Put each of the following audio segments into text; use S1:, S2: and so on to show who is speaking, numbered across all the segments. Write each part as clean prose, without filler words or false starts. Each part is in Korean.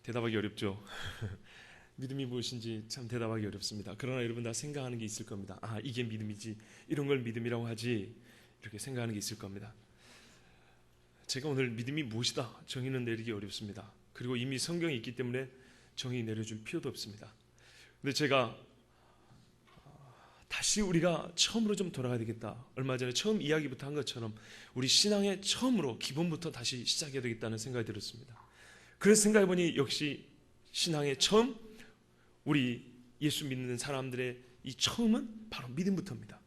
S1: 대답하기 어렵죠. 믿음이 무엇인지 참 대답하기 어렵습니다. 그러나 여러분 다 생각하는 게 있을 겁니다. 아, 이게 믿음이지, 이런 걸 믿음이라고 하지, 이렇게 생각하는 게 있을 겁니다. 제가 오늘 믿음이 무엇이다 정의는 내리기 어렵습니다. 그리고 이미 성경에 있기 때문에 정의 내려줄 필요도 없습니다. 근데 제가 다시 우리가 처음으로 좀 돌아가야 되겠다. 얼마 전에 처음 이야기부터 한 것처럼 우리 신앙의 처음으로 기본부터 다시 시작해야 되겠다는 생각이 들었습니다. 그래서 생각해보니 역시 신앙의 처음, 우리 예수 믿는 사람들의 이 처음은 바로 믿음부터입니다.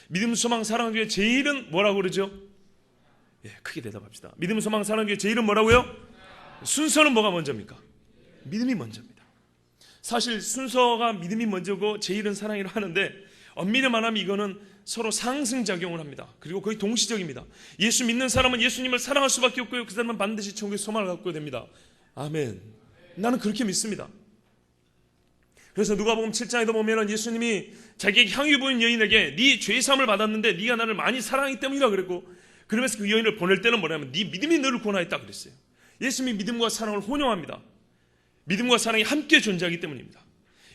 S1: 믿음, 소망, 사랑 중에 제일은 뭐라고 그러죠? 예, 크게 대답합시다. 믿음, 소망, 사랑 중에 제일은 뭐라고요? 순서는 뭐가 먼저입니까? 믿음이 먼저입니다. 사실 순서가 믿음이 먼저고 제일은 사랑이라 하는데 엄밀히 말하면 이거는 서로 상승작용을 합니다. 그리고 거의 동시적입니다. 예수 믿는 사람은 예수님을 사랑할 수밖에 없고요, 그 사람은 반드시 천국의 소망을 갖고 됩니다. 아멘. 나는 그렇게 믿습니다. 그래서 누가복음 7장에도 보면은 예수님이 자기에게 향유 부인 여인에게 네 죄사함을 받았는데 네가 나를 많이 사랑하기 때문이라 그랬고, 그러면서 그 여인을 보낼 때는 뭐냐면 네 믿음이 너를 구원하였다 그랬어요. 예수님이 믿음과 사랑을 혼용합니다. 믿음과 사랑이 함께 존재하기 때문입니다.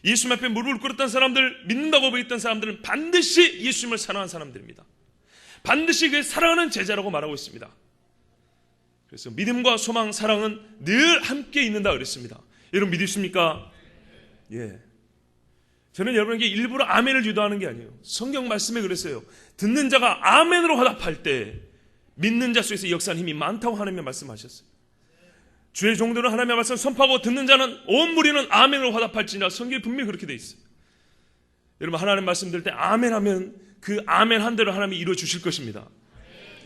S1: 예수님 앞에 무릎을 꿇었던 사람들, 믿는다고 보였던 사람들은 반드시 예수님을 사랑한 사람들입니다. 반드시 그 사랑하는 제자라고 말하고 있습니다. 그래서 믿음과 소망, 사랑은 늘 함께 있는다 그랬습니다. 여러분 믿으십니까? 예. 저는 여러분에게 일부러 아멘을 유도하는 게 아니에요. 성경 말씀에 그랬어요. 듣는 자가 아멘으로 화답할 때 믿는 자 속에서 역사하는 힘이 많다고 하나님이 말씀하셨어요. 주의 종들은 하나님의 말씀을 선포하고 듣는 자는 온 무리는 아멘으로 화답할지니라. 성경에 분명히 그렇게 돼 있어요. 여러분 하나님 말씀 들을 때 아멘 하면 그 아멘 한 대로 하나님이 이루어 주실 것입니다.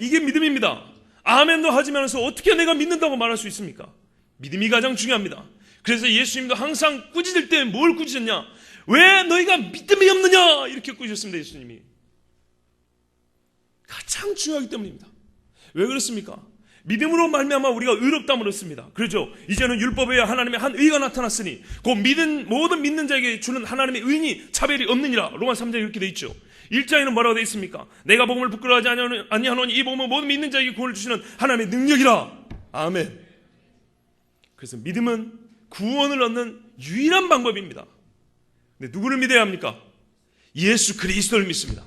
S1: 이게 믿음입니다. 아멘도 하지면서 어떻게 내가 믿는다고 말할 수 있습니까? 믿음이 가장 중요합니다. 그래서 예수님도 항상 꾸짖을 때 뭘 꾸짖었냐? 왜 너희가 믿음이 없느냐? 이렇게 꾸짖었습니다. 예수님이. 가장 중요하기 때문입니다. 왜 그렇습니까? 믿음으로 말미암아 우리가 의롭다함을 얻습니다. 그렇죠? 이제는 율법에 의해 하나님의 한 의가 나타났으니 곧 모든 믿는 자에게 주는 하나님의 의인이 차별이 없느니라. 로마 3장에 이렇게 돼 있죠. 1장에는 뭐라고 돼 있습니까? 내가 복음을 부끄러워하지 아니하노니 이 복음은 모든 믿는 자에게 구원을 주시는 하나님의 능력이라. 아멘. 그래서 믿음은 구원을 얻는 유일한 방법입니다. 근데 누구를 믿어야 합니까? 예수 그리스도를 믿습니다.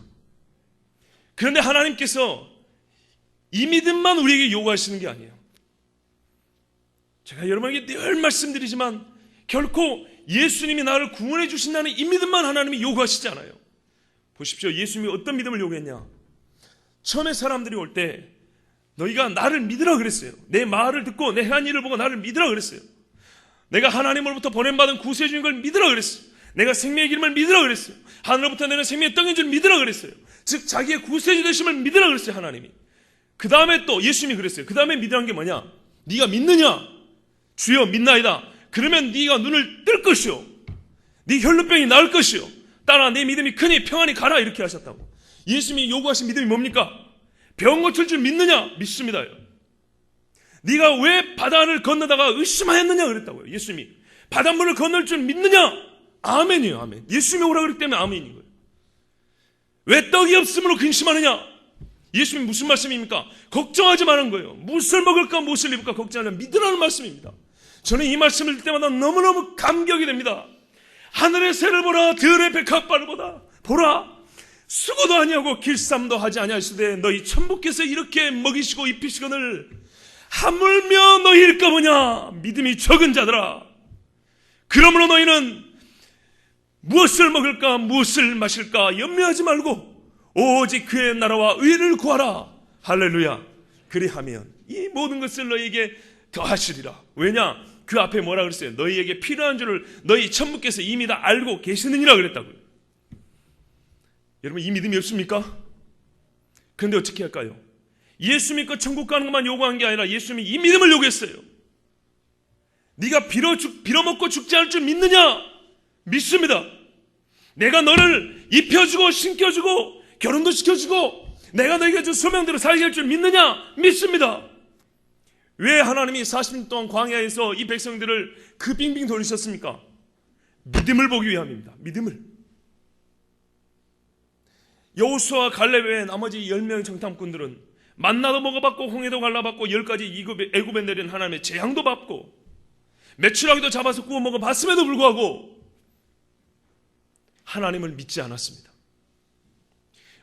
S1: 그런데 하나님께서 이 믿음만 우리에게 요구하시는 게 아니에요. 제가 여러분에게 늘 말씀드리지만 결코 예수님이 나를 구원해 주신다는 이 믿음만 하나님이 요구하시지 않아요. 보십시오. 예수님이 어떤 믿음을 요구했냐? 처음에 사람들이 올 때 너희가 나를 믿으라 그랬어요. 내 말을 듣고 내 행한 일을 보고 나를 믿으라 그랬어요. 내가 하나님으로부터 보냄받은 구세주인 걸 믿으라 그랬어요. 내가 생명의 기름을 믿으라 그랬어요. 하늘로부터 내는 생명의 떡인 줄 믿으라 그랬어요. 즉 자기의 구세주 되심을 믿으라 그랬어요. 하나님이. 그 다음에 또 예수님이 그랬어요. 그 다음에 믿으라는 게 뭐냐? 네가 믿느냐? 주여 믿나이다. 그러면 네가 눈을 뜰 것이요, 네 혈루병이 나을 것이요, 따라 내 믿음이 크니 평안히 가라. 이렇게 하셨다고. 예수님이 요구하신 믿음이 뭡니까? 병 고칠 줄 믿느냐? 믿습니다요. 네가 왜 바다를 건너다가 의심하였느냐 그랬다고요. 예수님이. 바닷물을 건널 줄 믿느냐? 아멘이에요. 아멘. 예수님이 오라 그랬기 때문에 아멘인 거예요. 왜 떡이 없음으로 근심하느냐? 예수님이 무슨 말씀입니까? 걱정하지 말은 거예요. 무엇을 먹을까 무엇을 입을까 걱정하는 믿으라는 말씀입니다. 저는 이 말씀을 들을 때마다 너무너무 감격이 됩니다. 하늘의 새를 보라, 들의 백합발을 보라. 수고도 아니하고 길쌈도 하지 아니하시되 너희 천부께서 이렇게 먹이시고 입히시거늘 하물며 너희일까 보냐? 믿음이 적은 자들아. 그러므로 너희는 무엇을 먹을까 무엇을 마실까 염려하지 말고 오직 그의 나라와 의를 구하라. 할렐루야. 그리하면 이 모든 것을 너희에게 더하시리라. 왜냐? 그 앞에 뭐라 그랬어요? 너희에게 필요한 줄을 너희 천부께서 이미 다 알고 계시느니라 그랬다고요. 여러분 이 믿음이 없습니까? 그런데 어떻게 할까요? 예수 믿고 천국 가는 것만 요구한 게 아니라 예수님이 이 믿음을 요구했어요. 네가 빌어먹고 죽지 않을 줄 믿느냐? 믿습니다. 내가 너를 입혀주고 신겨주고 결혼도 시켜주고 내가 너희가 준 소명대로 살게 할 줄 믿느냐? 믿습니다. 왜 하나님이 40년 동안 광야에서 이 백성들을 그 빙빙 돌리셨습니까? 믿음을 보기 위함입니다. 믿음을. 여호수아와 갈렙 외에 나머지 10명의 정탐꾼들은 만나도 먹어봤고 홍해도 갈라봤고 10가지 애굽에 내린 하나님의 재앙도 받고 메추라기도 잡아서 구워 먹어봤음에도 불구하고 하나님을 믿지 않았습니다.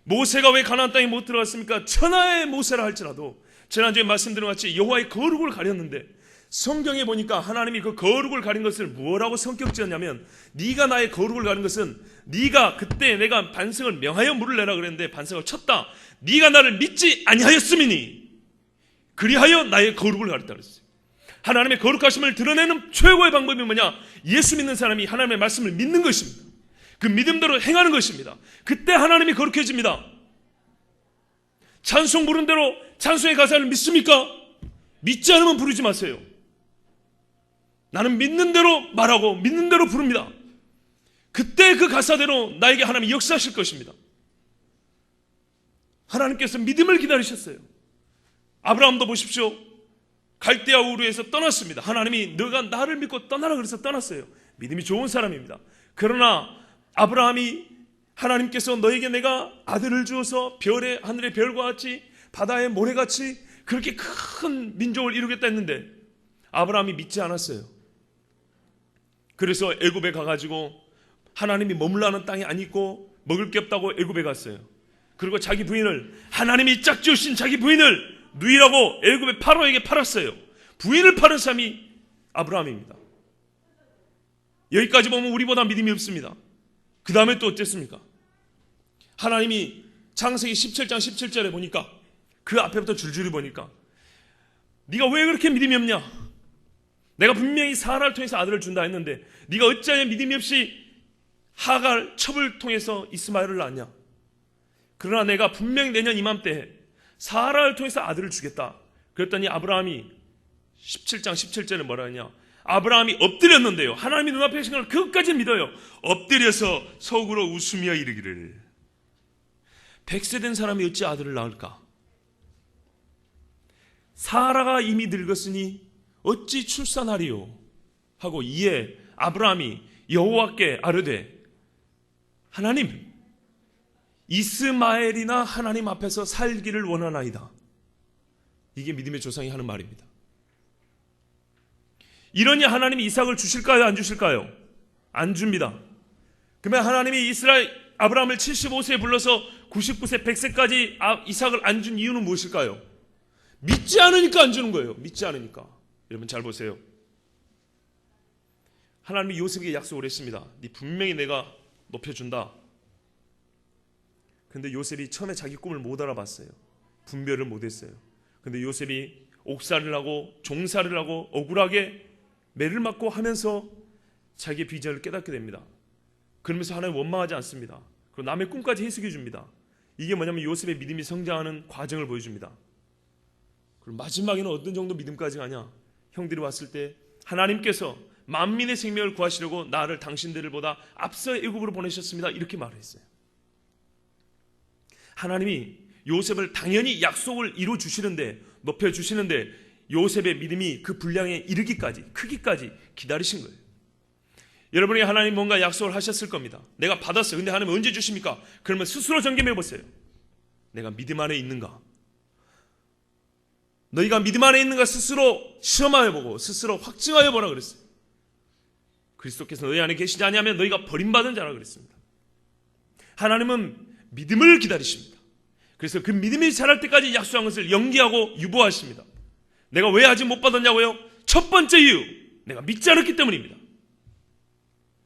S1: 모세가 왜 가나안 땅에 못 들어갔습니까? 천하의 모세라 할지라도 지난주에 말씀드린 것 같이 여호와의 거룩을 가렸는데, 성경에 보니까 하나님이 그 거룩을 가린 것을 뭐라고 성격지었냐면, 네가 나의 거룩을 가린 것은 네가 그때 내가 반석을 명하여 물을 내라 그랬는데 반석을 쳤다. 네가 나를 믿지 아니하였음이니 그리하여 나의 거룩을 가렸다 그랬어요. 하나님의 거룩하심을 드러내는 최고의 방법이 뭐냐? 예수 믿는 사람이 하나님의 말씀을 믿는 것입니다. 그 믿음대로 행하는 것입니다. 그때 하나님이 거룩해집니다. 찬송 부른 대로 찬송의 가사를 믿습니까? 믿지 않으면 부르지 마세요. 나는 믿는 대로 말하고 믿는 대로 부릅니다. 그때 그 가사대로 나에게 하나님이 역사하실 것입니다. 하나님께서 믿음을 기다리셨어요. 아브라함도 보십시오. 갈대아 우르에서 떠났습니다. 하나님이 너가 나를 믿고 떠나라 그래서 떠났어요. 믿음이 좋은 사람입니다. 그러나 아브라함이 하나님께서 너에게 내가 아들을 주어서 별의 하늘의 별과 같이 바다의 모래같이 그렇게 큰 민족을 이루겠다 했는데 아브라함이 믿지 않았어요. 그래서 애굽에 가가지고 하나님이 머물라는 땅이 안 있고 먹을 게 없다고 애굽에 갔어요. 그리고 자기 부인을, 하나님이 짝지으신 자기 부인을 누이라고 애굽의 파로에게 팔았어요. 부인을 파는 사람이 아브라함입니다. 여기까지 보면 우리보다 믿음이 없습니다. 그 다음에 또 어땠습니까? 하나님이 창세기 17장 17절에 보니까, 그 앞에부터 줄줄이 보니까 네가 왜 그렇게 믿음이 없냐? 내가 분명히 사라를 통해서 아들을 준다 했는데 네가 어찌하여 믿음이 없이 하갈 첩을 통해서 이스마엘을 낳았냐? 그러나 내가 분명히 내년 이맘때에 사라를 통해서 아들을 주겠다. 그랬더니 아브라함이 17장 17절에 뭐라 하냐? 아브라함이 엎드렸는데요, 하나님이 눈앞에 계신 걸 그것까지 믿어요. 엎드려서 속으로 웃으며 이르기를 100세 된 사람이 어찌 아들을 낳을까? 사라가 이미 늙었으니 어찌 출산하리요? 하고 이에 아브라함이 여호와께 아뢰되 하나님, 이스마엘이나 하나님 앞에서 살기를 원하나이다. 이게 믿음의 조상이 하는 말입니다. 이러니 하나님이 이삭을 주실까요? 안 주실까요? 안 줍니다. 그러면 하나님이 아브라함을 75세에 불러서 99세 100세까지 이삭을 안 준 이유는 무엇일까요? 믿지 않으니까 안 주는 거예요. 믿지 않으니까. 여러분 잘 보세요. 하나님이 요셉에게 약속을 했습니다. 네 분명히 내가 높여준다. 근데 요셉이 처음에 자기 꿈을 못 알아봤어요. 분별을 못했어요. 근데 요셉이 옥살이를 하고 종살이를 하고 억울하게 매를 맞고 하면서 자기의 비전을 깨닫게 됩니다. 그러면서 하나님 원망하지 않습니다. 그리고 남의 꿈까지 해석해 줍니다. 이게 뭐냐면 요셉의 믿음이 성장하는 과정을 보여줍니다. 그리고 마지막에는 어떤 정도 믿음까지 가냐? 형들이 왔을 때 하나님께서 만민의 생명을 구하시려고 나를 당신들보다 앞서 애굽으로 보내셨습니다. 이렇게 말을 했어요. 하나님이 요셉을 당연히 약속을 이루어 주시는데, 높여 주시는데 요셉의 믿음이 그 분량에 이르기까지, 크기까지 기다리신 거예요. 여러분이 하나님 뭔가 약속을 하셨을 겁니다. 내가 받았어요. 근데 하나님 언제 주십니까? 그러면 스스로 점검해 보세요. 내가 믿음 안에 있는가? 너희가 믿음 안에 있는가 스스로 시험하여 보고 스스로 확증하여 보라 그랬어요. 그리스도께서 너희 안에 계시지 아니하면 너희가 버림받은 자라 그랬습니다. 하나님은 믿음을 기다리십니다. 그래서 그 믿음이 자랄 때까지 약속한 것을 연기하고 유보하십니다. 내가 왜 아직 못 받았냐고요? 첫 번째 이유, 내가 믿지 않았기 때문입니다.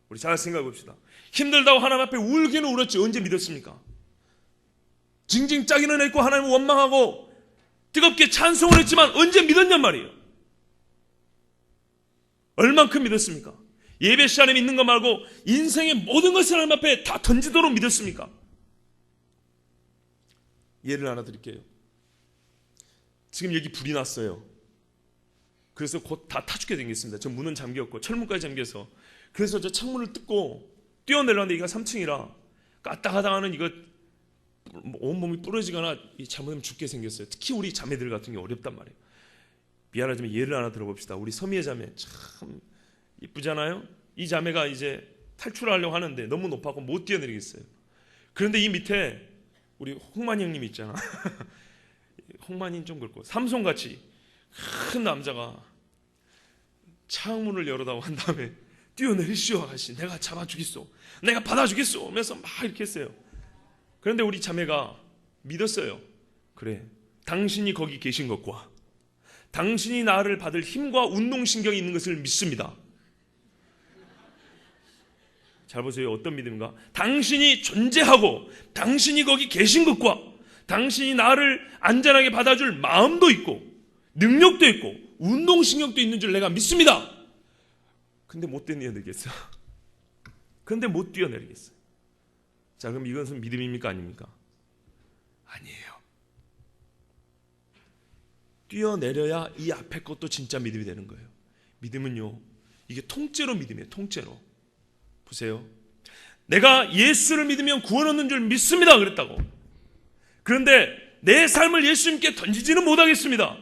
S1: 우리 잘 생각해 봅시다. 힘들다고 하나님 앞에 울기는 울었지 언제 믿었습니까? 징징 짜기는 했고 하나님을 원망하고 뜨겁게 찬송을 했지만 언제 믿었냔 말이에요. 얼만큼 믿었습니까? 예배 시간에 믿는 거 말고 인생의 모든 것을 하나님 앞에 다 던지도록 믿었습니까? 예를 하나 드릴게요. 지금 여기 불이 났어요. 그래서 곧 다 타죽게 생겼습니다. 저 문은 잠겼고 철문까지 잠겨서. 그래서 저 창문을 뜯고 뛰어내려는데 여기가 3층이라 까딱하다가는 이거 온몸이 부러지거나 잘못하면 죽게 생겼어요. 특히 우리 자매들 같은 경우 어렵단 말이에요. 미안하지만 예를 하나 들어봅시다. 우리 서미애 자매 참 이쁘잖아요. 이 자매가 이제 탈출하려고 하는데 너무 높아서 못 뛰어내리겠어요. 그런데 이 밑에 우리 홍만이 형님 있잖아. 홍만이는 좀 그렇고 삼손같이 큰 남자가 창문을 열어다오 한 다음에 뛰어내리시오 아가씨, 내가 잡아주겠소, 내가 받아주겠소 하면서 막 이렇게 했어요. 그런데 우리 자매가 믿었어요. 그래, 당신이 거기 계신 것과 당신이 나를 받을 힘과 운동신경이 있는 것을 믿습니다. 잘 보세요. 어떤 믿음인가? 당신이 존재하고 당신이 거기 계신 것과 당신이 나를 안전하게 받아줄 마음도 있고 능력도 있고 운동신경도 있는 줄 내가 믿습니다. 근데 못 뛰어내리겠어. 그런데 못 뛰어내리겠어요. 자, 그럼 이것은 믿음입니까? 아닙니까? 아니에요. 뛰어내려야 이 앞에 것도 진짜 믿음이 되는 거예요. 믿음은요, 이게 통째로 믿음이에요. 통째로. 보세요. 내가 예수를 믿으면 구원 얻는 줄 믿습니다 그랬다고. 그런데 내 삶을 예수님께 던지지는 못하겠습니다.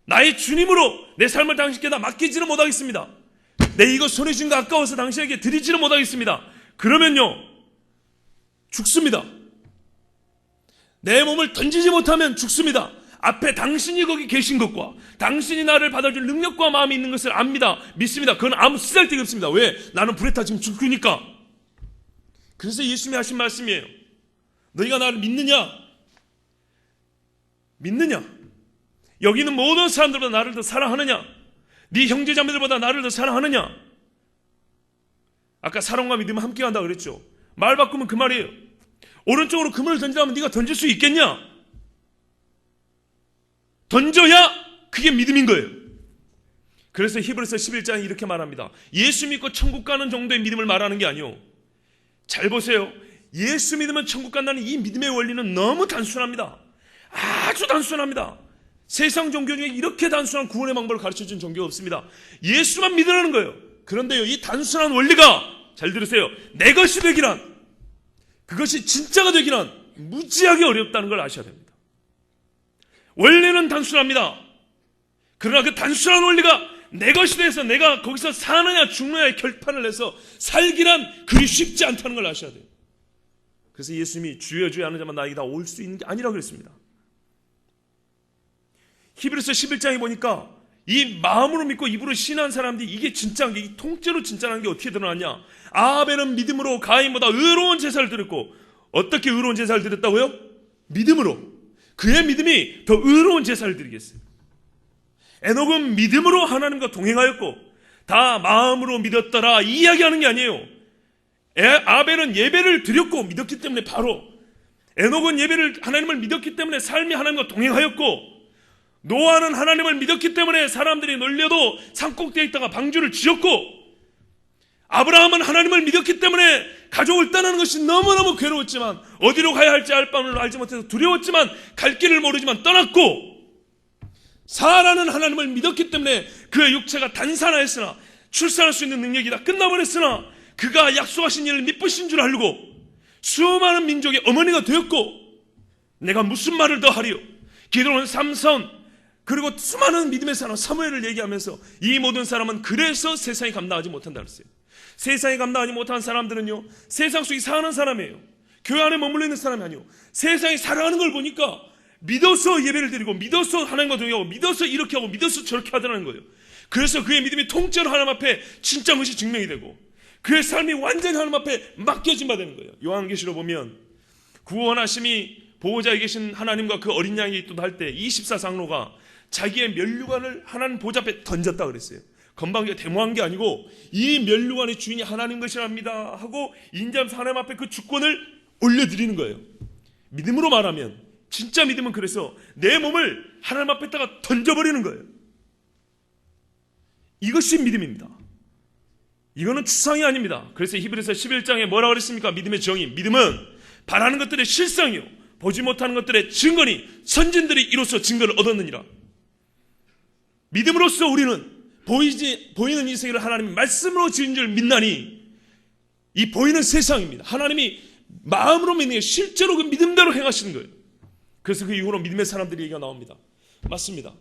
S1: 나의 주님으로 내 삶을 당신께 다 맡기지는 못하겠습니다. 내 이거 손에 쥔 거 아까워서 당신에게 드리지는 못하겠습니다. 그러면요, 죽습니다. 내 몸을 던지지 못하면 죽습니다. 앞에 당신이 거기 계신 것과 당신이 나를 받아줄 능력과 마음이 있는 것을 압니다. 믿습니다. 그건 아무 쓰잘데기 없습니다. 왜? 나는 불에 타 지금 죽으니까. 그래서 예수님이 하신 말씀이에요. 너희가 나를 믿느냐? 믿느냐? 여기 있는 모든 사람들보다 나를 더 사랑하느냐? 네 형제자매들보다 나를 더 사랑하느냐? 아까 사랑과 믿음은 함께 간다 그랬죠. 말 바꾸면 그 말이에요. 오른쪽으로 그물을 던지라면 네가 던질 수 있겠냐? 던져야 그게 믿음인 거예요. 그래서 히브리서 11장에 이렇게 말합니다. 예수 믿고 천국 가는 정도의 믿음을 말하는 게 아니요. 잘 보세요. 예수 믿으면 천국 간다는 이 믿음의 원리는 너무 단순합니다. 아주 단순합니다. 세상 종교 중에 이렇게 단순한 구원의 방법을 가르쳐준 종교가 없습니다. 예수만 믿으라는 거예요. 그런데요, 이 단순한 원리가, 잘 들으세요, 내 것이 되기란, 그것이 진짜가 되기란 무지하게 어렵다는 걸 아셔야 됩니다. 원리는 단순합니다. 그러나 그 단순한 원리가 내 것이 돼서 내가 거기서 사느냐 죽느냐의 결판을 내서 살기란 그리 쉽지 않다는 걸 아셔야 돼요. 그래서 예수님이 주여 주여 하는 자만 나에게 다 올 수 있는 게 아니라고 그랬습니다. 히브리서 11장에 보니까 이 마음으로 믿고 입으로 신한 사람들이 이게 진짜인 게, 이 통째로 진짜라는 게 어떻게 드러났냐? 아벨은 믿음으로 가인보다 의로운 제사를 드렸고, 어떻게 의로운 제사를 드렸다고요? 믿음으로. 그의 믿음이 더 의로운 제사를 드리겠어요. 에녹은 믿음으로 하나님과 동행하였고 다 마음으로 믿었더라, 이 이야기하는 게 아니에요. 아벨은 예배를 드렸고 믿었기 때문에 바로, 에녹은 하나님을 믿었기 때문에 삶이 하나님과 동행하였고, 노아는 하나님을 믿었기 때문에 사람들이 놀려도 산꼭대에 있다가 방주를 지었고, 아브라함은 하나님을 믿었기 때문에 가족을 떠나는 것이 너무너무 괴로웠지만, 어디로 가야 할지 알 바를 알지 못해서 두려웠지만 갈 길을 모르지만 떠났고, 사라는 하나님을 믿었기 때문에 그의 육체가 단산하였으나 출산할 수 있는 능력이 다 끝나버렸으나 그가 약속하신 일을 미쁘신 줄 알고 수많은 민족의 어머니가 되었고, 내가 무슨 말을 더 하리요? 기드론, 삼손, 그리고 수많은 믿음의 사람 사무엘을 얘기하면서 이 모든 사람은 그래서 세상이 감당하지 못한다 그랬어요. 세상이 감당하지 못한 사람들은요, 세상 속에 사는 사람이에요. 교회 안에 머물러 있는 사람이 아니에요. 세상이 살아가는 걸 보니까 믿어서 예배를 드리고 믿어서 하나님과 동행하고 믿어서 이렇게 하고 믿어서 저렇게 하더라는 거예요. 그래서 그의 믿음이 통째로 하나님 앞에 진짜 것이 증명이 되고 그의 삶이 완전히 하나님 앞에 맡겨진 바 되는 거예요. 요한계시로 보면 구원하심이 보호자에 계신 하나님과 그 어린 양이 있도록 할 때 24장로가 자기의 면류관을 하나님 보좌 앞에 던졌다 그랬어요. 건방지게 데모한 게 아니고 이 면류관의 주인이 하나님 것이랍니다 하고 인자하면서 하나님 앞에 그 주권을 올려드리는 거예요. 믿음으로 말하면, 진짜 믿음은 그래서 내 몸을 하나님 앞에다가 던져버리는 거예요. 이것이 믿음입니다. 이거는 추상이 아닙니다. 그래서 히브리서 11장에 뭐라고 그랬습니까? 믿음의 정의. 믿음은 바라는 것들의 실상이요 보지 못하는 것들의 증거니 선진들이 이로써 증거를 얻었느니라. 믿음으로써 우리는 보이는 이 세계를 하나님이 말씀으로 지은 줄 믿나니, 이 보이는 세상입니다. 하나님이 마음으로 믿는 게 실제로 그 믿음대로 행하시는 거예요. 그래서 그 이후로 믿음의 사람들이 얘기가 나옵니다. 맞습니다.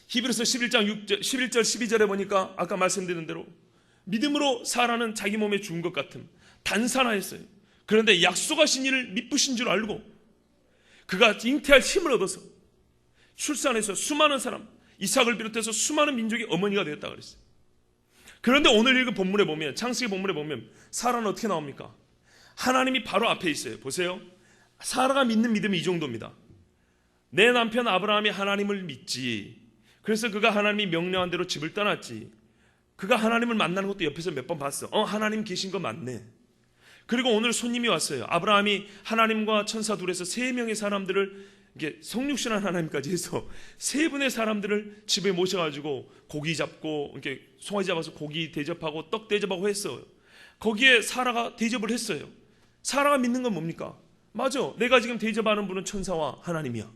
S1: 히브리서 11장 11절 12절에 보니까 아까 말씀드린 대로 믿음으로 사라는 자기 몸에 죽은 것 같음 단산하였어요. 그런데 약속하신 일을 미쁘신 줄 알고 그가 잉태할 힘을 얻어서 출산해서 수많은 사람, 이삭을 비롯해서 수많은 민족의 어머니가 되었다 그랬어요. 그런데 오늘 읽은 본문에 보면, 창세기 본문에 보면 사라는 어떻게 나옵니까? 하나님이 바로 앞에 있어요. 보세요. 사라가 믿는 믿음이 이 정도입니다. 내 남편 아브라함이 하나님을 믿지. 그래서 그가 하나님이 명령한 대로 집을 떠났지. 그가 하나님을 만나는 것도 옆에서 몇 번 봤어. 하나님 계신 거 맞네. 그리고 오늘 손님이 왔어요. 아브라함이 하나님과 천사 둘에서 3명의 사람들을, 이게 성육신한 하나님까지 해서 3분의 사람들을 집에 모셔가지고 고기 잡고, 이렇게 송아지 잡아서 고기 대접하고 떡 대접하고 했어요. 거기에 사라가 대접을 했어요. 사라가 믿는 건 뭡니까? 맞아. 내가 지금 대접하는 분은 천사와 하나님이야.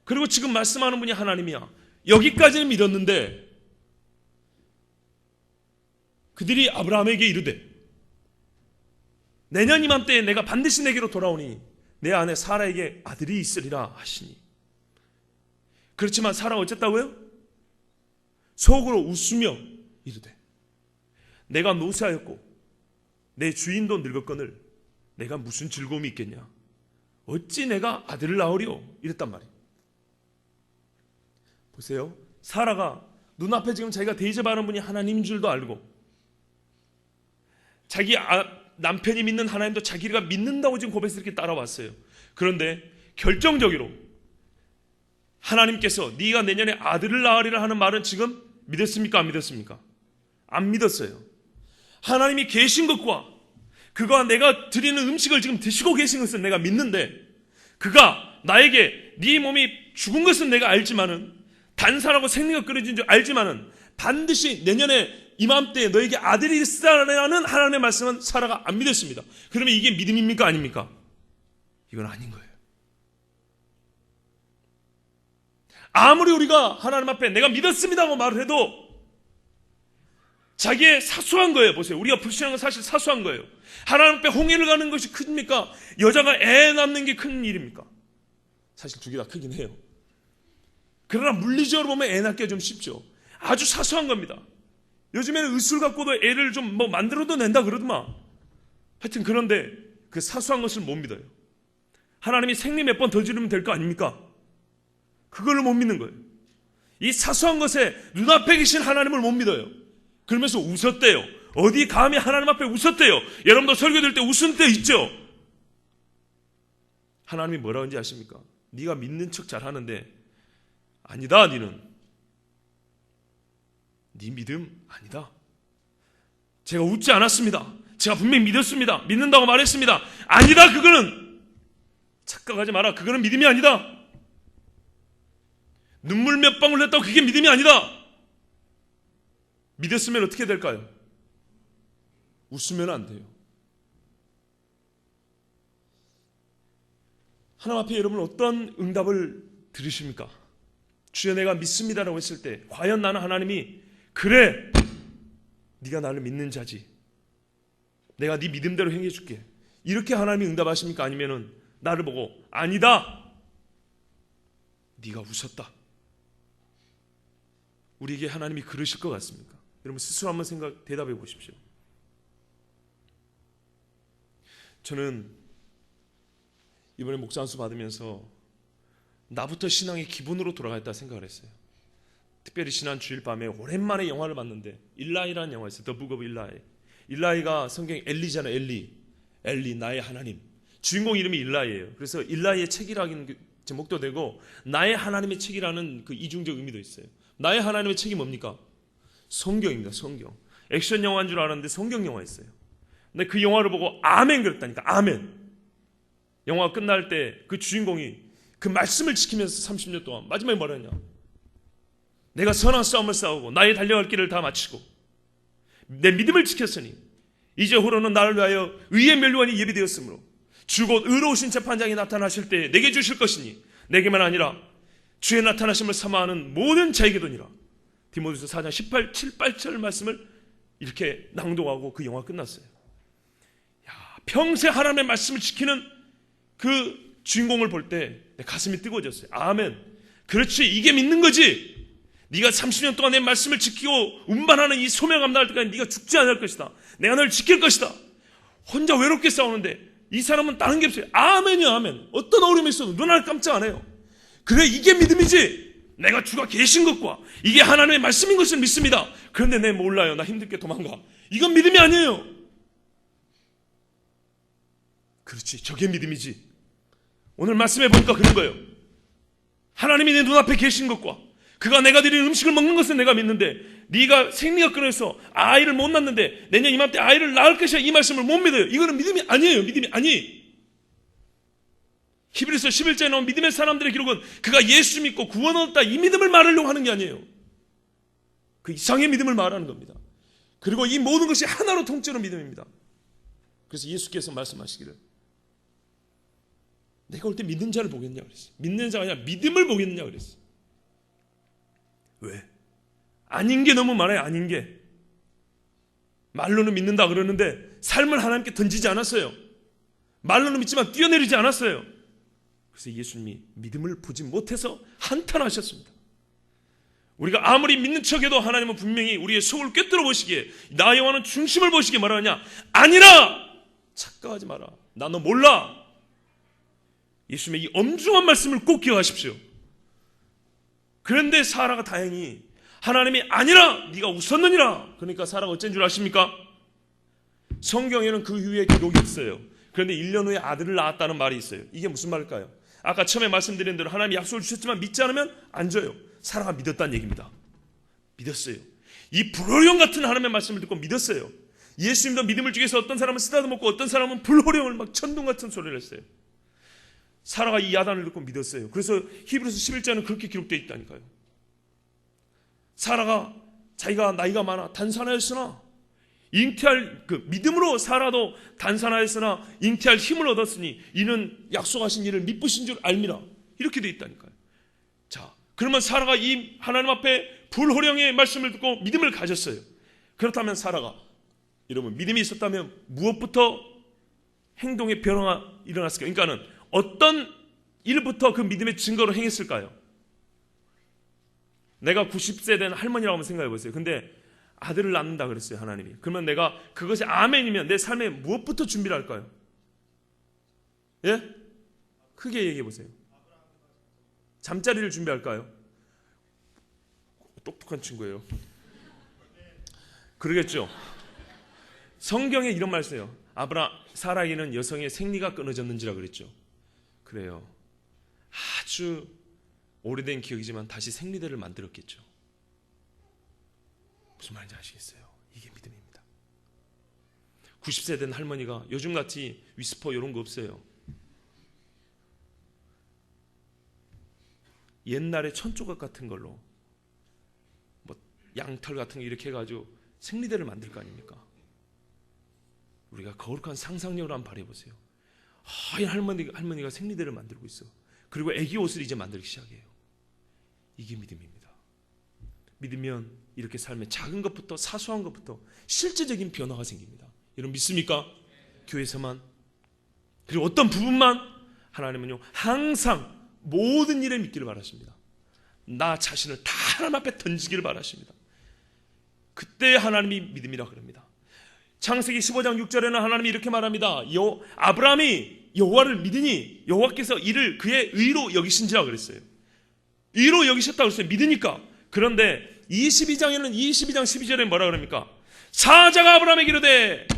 S1: 그리고 지금 말씀하는 분이 하나님이야. 여기까지는 믿었는데 그들이 아브라함에게 이르되 내년 이맘때에 내가 반드시 내게로 돌아오니 내 아내 사라에게 아들이 있으리라 하시니. 그렇지만 사라가 어쨌다고요? 속으로 웃으며 이르되 내가 노쇠하였고 내 주인도 늙었거늘 내가 무슨 즐거움이 있겠냐. 어찌 내가 아들을 낳으리오. 이랬단 말이에요. 보세요. 사라가 눈앞에 지금 자기가 대접하는 분이 하나님인 줄도 알고 자기 남편이 믿는 하나님도 자기가 믿는다고 지금 고백해서 이렇게 따라왔어요. 그런데 결정적으로 하나님께서 네가 내년에 아들을 낳으리라 하는 말은 지금 믿었습니까? 안 믿었습니까? 안 믿었어요. 하나님이 계신 것과 그가 내가 드리는 음식을 지금 드시고 계신 것은 내가 믿는데 그가 나에게 네 몸이 죽은 것은 내가 알지만은 단산하고 생리가 끊어진 줄 알지만은 반드시 내년에 이맘때에 너에게 아들이 있으라는 하나님의 말씀은 사라가 안 믿었습니다. 그러면 이게 믿음입니까? 아닙니까? 이건 아닌 거예요. 아무리 우리가 하나님 앞에 내가 믿었습니다고 말을 해도 자기의 사소한 거예요. 보세요. 우리가 불신한 건 사실 사소한 거예요. 하나님 앞에 홍해를 가는 것이 큽니까? 여자가 애 낳는 게 큰 일입니까? 사실 두 개 다 크긴 해요. 그러나 물리적으로 보면 애 낳기가 좀 쉽죠. 아주 사소한 겁니다. 요즘에는 의술 갖고도 애를 좀 만들어도 낸다 그러더만. 하여튼 그런데 그 사소한 것을 못 믿어요. 하나님이 생리 몇 번 더 주면 될 거 아닙니까? 그걸 못 믿는 거예요. 이 사소한 것에 눈앞에 계신 하나님을 못 믿어요. 그러면서 웃었대요. 어디 감히 하나님 앞에 웃었대요. 여러분도 설교될 때 웃은 때 있죠? 하나님이 뭐라고 하는지 아십니까? 네가 믿는 척 잘하는데 아니다. 너는 네 믿음 아니다. 제가 웃지 않았습니다. 제가 분명히 믿었습니다. 믿는다고 말했습니다. 아니다. 그거는 착각하지 마라. 그거는 믿음이 아니다. 눈물 몇 방울 흘렸다고 그게 믿음이 아니다. 믿었으면 어떻게 될까요? 웃으면 안 돼요. 하나님 앞에 여러분 어떤 응답을 들으십니까? 주여 내가 믿습니다라고 했을 때 과연 나는 하나님이 그래 네가 나를 믿는 자지 내가 네 믿음대로 행해줄게 이렇게 하나님이 응답하십니까? 아니면은 나를 보고 아니다 네가 웃었다 우리에게 하나님이 그러실 것 같습니까? 여러분 스스로 한번 대답해 보십시오. 저는 이번에 목사 안수 받으면서 나부터 신앙의 기본으로 돌아갔다 생각을 했어요. 특별히 지난 주일 밤에 오랜만에 영화를 봤는데 일라이라는 영화였어요. The Book of Eli. 일라이가 성경 엘리잖아요. 엘리 나의 하나님. 주인공 이름이 일라이예요. 그래서 일라이의 책이라는 제목도 되고 나의 하나님의 책이라는 그 이중적 의미도 있어요. 나의 하나님의 책이 뭡니까? 성경입니다. 성경. 액션 영화인 줄 알았는데 성경 영화였어요. 근데 그 영화를 보고 아멘 그랬다니까. 아멘. 영화가 끝날 때 그 주인공이 그 말씀을 지키면서 30년 동안 마지막에 뭐라 했냐? 내가 선한 싸움을 싸우고 나의 달려갈 길을 다 마치고 내 믿음을 지켰으니 이제 후로는 나를 위하여 의의 면류관이 예비되었으므로 주 곧 의로우신 재판장이 나타나실 때 내게 주실 것이니 내게만 아니라 주의 나타나심을 사모하는 모든 자에게도니라. 디모데후서 4장 7, 8절 말씀을 이렇게 낭독하고 그 영화 끝났어요. 야, 평생 하나님의 말씀을 지키는 그 주인공을 볼 때 내 가슴이 뜨거워졌어요. 아멘. 그렇지, 이게 믿는 거지. 네가 30년 동안 내 말씀을 지키고 운반하는 이 소명 감당할 때까지 네가 죽지 않을 것이다. 내가 너를 지킬 것이다. 혼자 외롭게 싸우는데 이 사람은 다른 게 없어요. 아멘이야, 아멘. 어떤 어려움이 있어도 눈알 깜짝 안 해요. 그래, 이게 믿음이지. 내가 주가 계신 것과 이게 하나님의 말씀인 것을 믿습니다. 그런데 내 몰라요. 나 힘들게 도망가. 이건 믿음이 아니에요. 그렇지. 저게 믿음이지. 오늘 말씀해 보니까 그런 거예요. 하나님이 내 눈앞에 계신 것과 그가 내가 드린 음식을 먹는 것은 내가 믿는데 네가 생리가 끊어서 아이를 못 낳는데 내년 이맘때 아이를 낳을 것이야. 이 말씀을 못 믿어요. 이거는 믿음이 아니에요. 믿음이 아니에요. 히브리서 11장에 나온 믿음의 사람들의 기록은 그가 예수 믿고 구원 얻었다 이 믿음을 말하려고 하는 게 아니에요. 그 이상의 믿음을 말하는 겁니다. 그리고 이 모든 것이 하나로 통째로 믿음입니다. 그래서 예수께서 말씀하시기를 내가 올 때 믿는 자를 보겠냐 그랬어요. 믿는 자가 아니라 믿음을 보겠냐 그랬어요. 왜? 아닌 게 너무 많아요. 아닌 게. 말로는 믿는다 그러는데 삶을 하나님께 던지지 않았어요. 말로는 믿지만 뛰어내리지 않았어요. 그래서 예수님이 믿음을 보지 못해서 한탄하셨습니다. 우리가 아무리 믿는 척해도 하나님은 분명히 우리의 속을 꿰뚫어 보시기에 나 여호와는 중심을 보시기에 말하느냐? 아니라! 착각하지 마라. 나 너 몰라. 예수님의 이 엄중한 말씀을 꼭 기억하십시오. 그런데 사라가 다행히 하나님이 아니라 네가 웃었느니라. 그러니까 사라가 어쩐 줄 아십니까? 성경에는 그 후에 기록이 있어요. 그런데 1년 후에 아들을 낳았다는 말이 있어요. 이게 무슨 말일까요? 아까 처음에 말씀드린 대로 하나님이 약속을 주셨지만 믿지 않으면 안 줘요. 사라가 믿었다는 얘기입니다. 믿었어요. 이 불호령 같은 하나님의 말씀을 듣고 믿었어요. 예수님도 믿음을 주기 위해서 어떤 사람은 쓰다듬었고 어떤 사람은 불호령을 막 천둥 같은 소리를 했어요. 사라가 이 야단을 듣고 믿었어요. 그래서 히브리서 11장은 그렇게 기록되어 있다니까요. 사라가 자기가 나이가 많아 단산하였으나 잉태할 믿음으로 사라도 단산하였으나 잉태할 힘을 얻었으니 이는 약속하신 일을 믿으신 줄 알미라. 이렇게 되어 있다니까요. 자, 그러면 사라가 이 하나님 앞에 불호령의 말씀을 듣고 믿음을 가졌어요. 그렇다면 사라가 여러분 믿음이 있었다면 무엇부터 행동의 변화가 일어났을까요? 그러니까는 어떤 일부터 그 믿음의 증거로 행했을까요? 내가 90세 된 할머니라고 한번 생각해 보세요. 근데 아들을 낳는다 그랬어요, 하나님이. 그러면 내가 그것이 아멘이면 내 삶에 무엇부터 준비를 할까요? 예? 크게 얘기해 보세요. 잠자리를 준비할까요? 똑똑한 친구예요. 그러겠죠. 성경에 이런 말 써요. 사라에게는 여성의 생리가 끊어졌는지라 그랬죠. 그래요. 아주 오래된 기억이지만 다시 생리대를 만들었겠죠. 무슨 말인지 아시겠어요? 이게 믿음입니다. 90세 된 할머니가 요즘같이 위스퍼 이런 거 없어요. 옛날에 천조각 같은 걸로 뭐 양털 같은 거 이렇게 해가지고 생리대를 만들 거 아닙니까? 우리가 거룩한 상상력을 한번 발휘해보세요. 이 할머니가 생리대를 만들고 있어. 그리고 애기 옷을 이제 만들기 시작해요. 이게 믿음입니다. 믿으면 이렇게 삶의 작은 것부터 사소한 것부터 실제적인 변화가 생깁니다. 여러분 믿습니까? 교회에서만. 그리고 어떤 부분만 하나님은요 항상 모든 일에 믿기를 바라십니다. 나 자신을 다 하나님 앞에 던지기를 바라십니다. 그때 하나님이 믿음이라 그럽니다. 창세기 15장 6절에는 하나님이 이렇게 말합니다. 아브라함이 여호와를 믿으니 여호와께서 이를 그의 의로 여기신지라 그랬어요. 의로 여기셨다고 했어요. 믿으니까. 그런데 22장 12절에 뭐라 그럽니까? 사자가 아브라함에게 이르되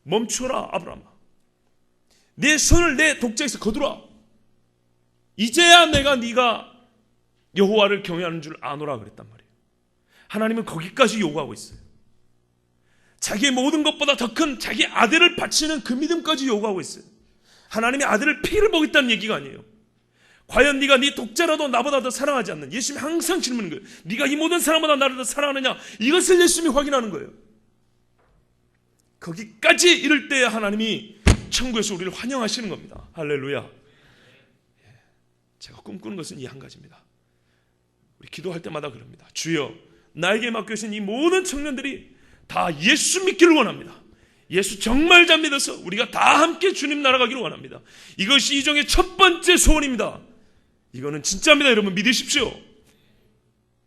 S1: 멈추어라 아브라함아. 내 손을 내 독자에서 거두라. 이제야 내가 네가 여호와를 경외하는 줄 아노라 그랬단 말이에요. 하나님은 거기까지 요구하고 있어요. 자기의 모든 것보다 더 큰 자기 아들을 바치는 그 믿음까지 요구하고 있어요. 하나님이 아들을 피를 보겠다는 얘기가 아니에요. 과연 네가 네 독자라도 나보다 더 사랑하지 않는, 예수님이 항상 질문하는 거예요. 네가 이 모든 사람보다 나를 더 사랑하느냐, 이것을 예수님이 확인하는 거예요. 거기까지 이를 때 하나님이 천국에서 우리를 환영하시는 겁니다. 할렐루야. 제가 꿈꾸는 것은 이 한 가지입니다. 우리 기도할 때마다 그럽니다. 주여, 나에게 맡겨주신 이 모든 청년들이 다 예수 믿기를 원합니다. 예수 정말 잘 믿어서 우리가 다 함께 주님 나라가기를 원합니다. 이것이 이종의 첫 번째 소원입니다. 이거는 진짜입니다. 여러분 믿으십시오.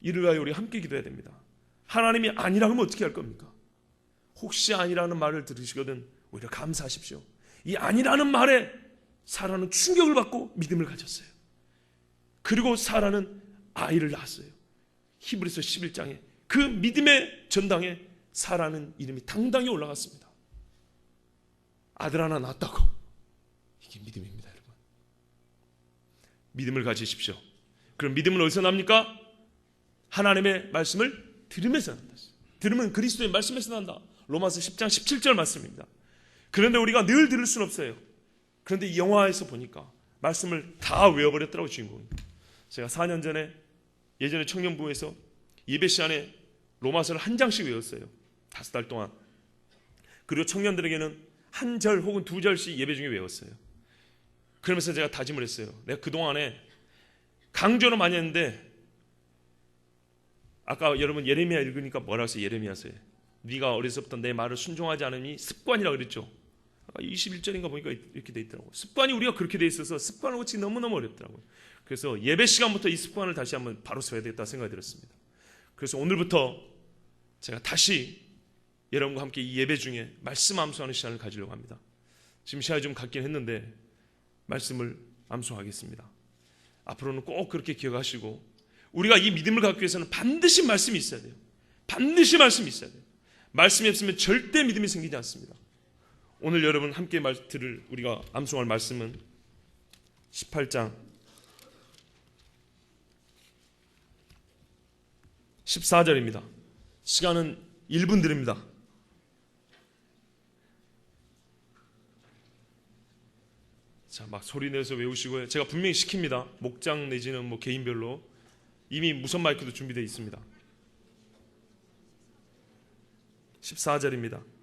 S1: 이를 위하여 우리 함께 기도해야 됩니다. 하나님이 아니라 하면 어떻게 할 겁니까? 혹시 아니라는 말을 들으시거든 오히려 감사하십시오. 이 아니라는 말에 사라는 충격을 받고 믿음을 가졌어요. 그리고 사라는 아이를 낳았어요. 히브리서 11장에 그 믿음의 전당에 사라는 이름이 당당히 올라갔습니다. 아들 하나 낳았다고. 이게 믿음입니다, 여러분. 믿음을 가지십시오. 그럼 믿음은 어디서 납니까? 하나님의 말씀을 들으면서 난다. 들으면 그리스도의 말씀에서 난다. 로마서 10장 17절 말씀입니다. 그런데 우리가 늘 들을 수는 없어요. 그런데 이 영화에서 보니까 말씀을 다 외워버렸더라고요, 주인공이. 제가 4년 전에 예전에 청년부에서 예배 시간에 로마서를 한 장씩 외웠어요. 5달 동안. 그리고 청년들에게는 한 절 혹은 2절씩 예배 중에 외웠어요. 그러면서 제가 다짐을 했어요. 내가 그동안에 강조를 많이 했는데, 아까 여러분 예레미야 읽으니까 뭐라고 했어요? 예레미야서에 네가 어려서부터 내 말을 순종하지 않으니 습관이라고 그랬죠. 아까 21절인가 보니까 이렇게 돼 있더라고요. 습관이 우리가 그렇게 돼 있어서 습관을 고치기 너무너무 어렵더라고요. 그래서 예배 시간부터 이 습관을 다시 한번 바로 써야 되겠다 생각이 들었습니다. 그래서 오늘부터 제가 다시 여러분과 함께 이 예배 중에 말씀 암송하는 시간을 가지려고 합니다. 지금 시간이 좀 갖긴 했는데 말씀을 암송하겠습니다. 앞으로는 꼭 그렇게 기억하시고, 우리가 이 믿음을 갖기 위해서는 반드시 말씀이 있어야 돼요. 반드시 말씀이 있어야 돼요. 말씀이 없으면 절대 믿음이 생기지 않습니다. 오늘 여러분 함께 들을 우리가 암송할 말씀은 18장 14절입니다. 시간은 1분 드립니다. 자, 막 소리 내서 외우시고요. 제가 분명히 시킵니다. 목장 내지는 뭐 개인별로 이미 무선 마이크도 준비되어 있습니다. 14절입니다.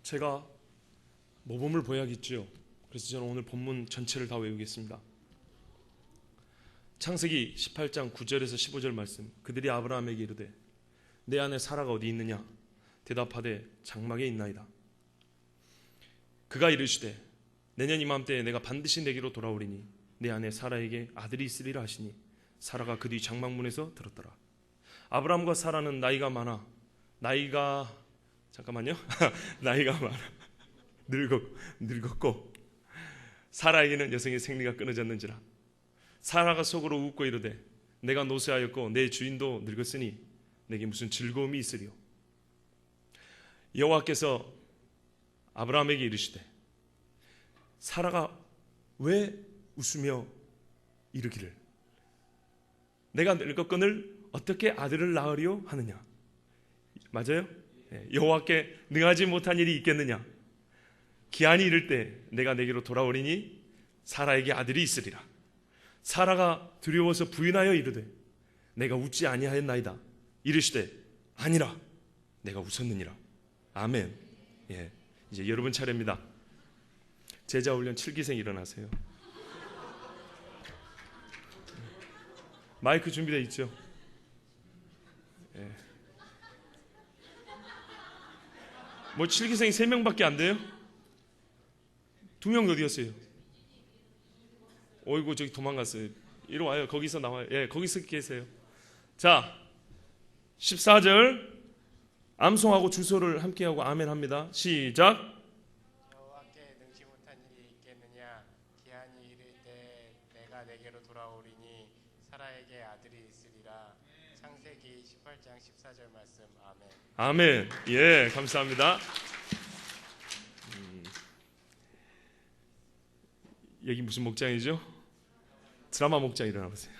S1: 제가 모범을 보여야겠죠. 그래서 저는 오늘 본문 전체를 다 외우겠습니다. 창세기 18장 9절에서 15절 말씀. 그들이 아브라함에게 이르되 내 아내 사라가 어디 있느냐? 대답하되 장막에 있나이다. 그가 이르시되 내년 이맘때에 내가 반드시 내게로 돌아오리니 내 아내 사라에게 아들이 있으리라 하시니 사라가 그 뒤 장막문에서 들었더라. 아브라함과 사라는 나이가 많아 늙었고 사라에게는 여성의 생리가 끊어졌는지라. 사라가 속으로 웃고 이르되 내가 노쇠하였고 내 주인도 늙었으니 내게 무슨 즐거움이 있으리요. 여호와께서 아브라함에게 이르시되 사라가 왜 웃으며 이르기를 내가 늙었거늘 어떻게 아들을 낳으리요 하느냐. 맞아요? 여호와께 능하지 못한 일이 있겠느냐. 기한이 이를 때 내가 내게로 돌아오리니 사라에게 아들이 있으리라. 사라가 두려워서 부인하여 이르되 내가 웃지 아니하였나이다. 이르시되 아니라 내가 웃었느니라. 아멘. 예, 이제 여러분 차례입니다. 제자훈련 7기생 일어나세요. 마이크 준비되어 있죠? 예. 뭐 7기생이 3명밖에 안 돼요? 2명 어디 갔어요? 어이구 저기 도망갔어요. 이리 와요. 거기서 나와요. 예, 거기서 계세요. 자, 14절 암송하고 주소를 함께하고 아멘 합니다. 시작.
S2: 여호와께 능치 못한 일이 있겠느냐. 기한이 이를 때 내가 내게로 돌아오리니 사라에게 아들이 있으리라. 창세기 18장 14절 말씀. 아멘.
S1: 아멘. 예, 감사합니다. 여기 무슨 목장이죠? 드라마 목장 일어나 보세요.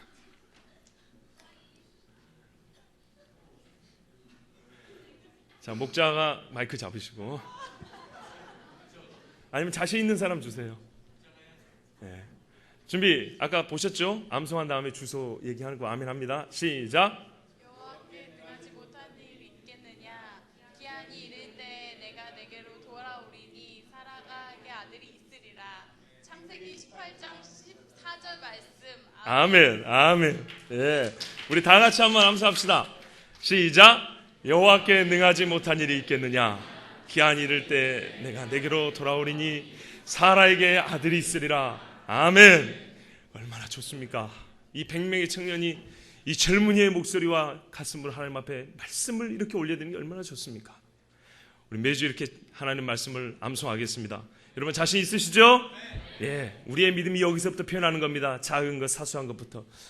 S1: 자, 목자가 마이크 잡으시고, 아니면 자신 있는 사람 주세요. 네. 준비. 아까 보셨죠? 암송한 다음에 주소 얘기하는 거 아멘 합니다. 시작.
S3: 여호와께 능하지 못한 일 있겠느냐? 기한이 이를 때 내가 내게로 돌아오리니 사라가의 아들이 있으리라. 창세기 18장 14절 말씀.
S1: 아멘. 아멘. 예. 우리 다 같이 한번 암송합시다. 시작. 여호와께 능하지 못한 일이 있겠느냐? 기한이 이를 때 내가 내게로 돌아오리니 사라에게 아들이 있으리라. 아멘. 얼마나 좋습니까? 이 100명의 청년이 이 젊은이의 목소리와 가슴을 하나님 앞에 말씀을 이렇게 올려드리는 게 얼마나 좋습니까? 우리 매주 이렇게 하나님 말씀을 암송하겠습니다. 여러분 자신 있으시죠? 예, 우리의 믿음이 여기서부터 표현하는 겁니다. 작은 것, 사소한 것부터.